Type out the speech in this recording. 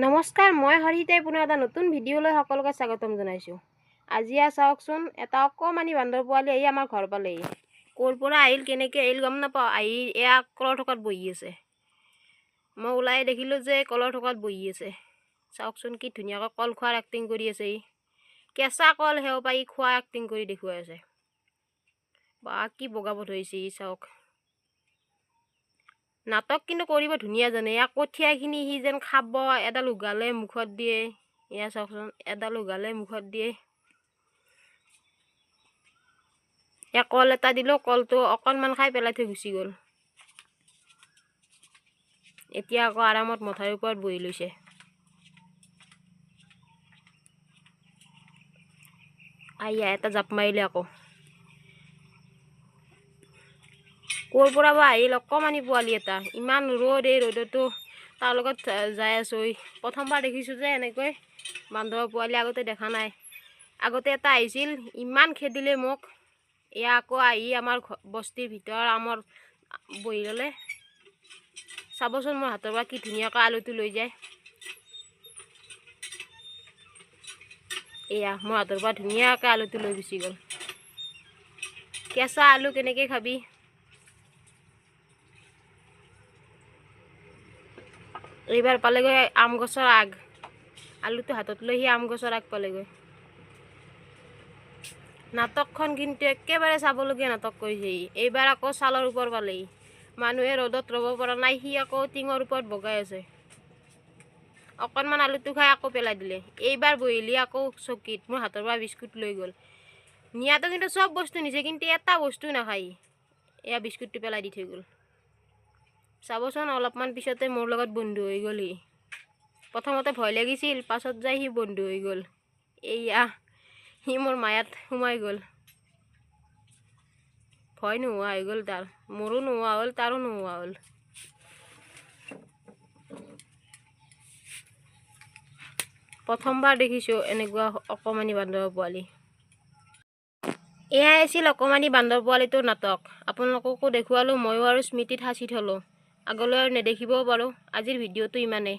নমস্কাৰ, মই হৰিতাই পুনৰ এটা নতুন ভিডিঅ'লৈ সকলোকে স্বাগতম জনাইছোঁ। আজি চাওকচোন, এটা অকণমানি বান্দৰ পোৱালি আহি আমাৰ ঘৰ পালেহি। ক'ৰ পৰা আহিল, কেনেকৈ আহিল গম নাপাওঁ। আহি এয়া কলৰ থোকাত বহি আছে। মই ওলাই দেখিলোঁ যে কলৰ থোকাত বহি আছে। চাওকচোন কি ধুনীয়াকৈ কল খোৱাৰ এক্টিং কৰি আছে। কেঁচা কল সেও পাই খোৱা এক্টিং কৰি দেখুৱাই আছে। বা কি বগাব ধৰিছে চাওক। নাটক কিন্তু কৰিব ধুনীয়া জানে। এয়া কঠীয়াখিনি সি যেন খাব, এডাল উঘালে মুখত দিয়ে। এয়া চাওকচোন, এডাল উঘালে মুখত দিয়ে। এয়া কল এটা দিলোঁ, কলটো অকণমান খাই পেলাই থৈ গুচি গ'ল। এতিয়া আকৌ আৰামত মথাৰ ওপৰত বহি লৈছে। আইয়া এটা জাপ মাৰিলে আকৌ। ক'ৰ পৰা বা আহিল অকণমানি পোৱালি এটা। ইমান ৰ'দ, এই ৰ'দতো তাৰ লগত যাই আছোঁ। প্ৰথমবাৰ দেখিছোঁ যে এনেকৈ বান্দৰৰ পোৱালি, আগতে দেখা নাই। আগতে এটা আহিছিল, ইমান খেদিলে মোক। এয়া আকৌ আহি আমাৰ বস্তিৰ ভিতৰত আমৰ বহি ল'লে। চাবচোন মোৰ হাতৰ পৰা কি ধুনীয়াকৈ আলুটো লৈ যায়। এয়া মোৰ হাতৰ পৰা ধুনীয়াকৈ আলুটো লৈ গুচি গ'ল। কেঁচা আলু কেনেকৈ খাবি? এইবাৰ পালেগৈ আম গছৰ আগ। আলুটো হাতত লৈ সি আম গছৰ আগ পালেগৈ। নাটকখন কিন্তু একেবাৰে চাবলগীয়া নাটক কৰিছে। এইবাৰ আকৌ ছালৰ ওপৰ পালেহি। মানুহে ৰ'দত ৰ'ব পৰা নাই, সি আকৌ টিঙৰ ওপৰত বগাই আছে। অকণমান আলুটো খাই আকৌ পেলাই দিলে। এইবাৰ বহিলি আকৌ চকীত। মোৰ হাতৰ পৰা বিস্কুট লৈ গ'ল। নিয়াটো কিন্তু চব বস্তু নিছে, কিন্তু এটা বস্তু নাখায়। এয়া বিস্কুটটো পেলাই দি থৈ গ'ল। চাবচোন, অলপমান পিছতে মোৰ লগত বন্ধু হৈ গ'ল সি। প্ৰথমতে ভয় লাগিছিল, পাছত যাই সি বন্ধু হৈ গ'ল। এইয়া সি মোৰ মায়াত সোমাই গ'ল। ভয় নোহোৱা হৈ গ'ল তাৰ। মোৰো নোহোৱা হ'ল, তাৰো নোহোৱা হ'ল। প্ৰথমবাৰ দেখিছোঁ এনেকুৱা অকণমানি বান্দৰৰ পোৱালি। এয়াই আছিল অকণমানি বান্দৰ পোৱালিটোৰ নাটক। আপোনালোককো দেখুৱালোঁ, ময়ো আৰু স্মৃতিত সাঁচি থ'লোঁ। আগলৈ আৰু নেদেখিবও পাৰোঁ। আজিৰ ভিডিঅ'টো ইমানেই।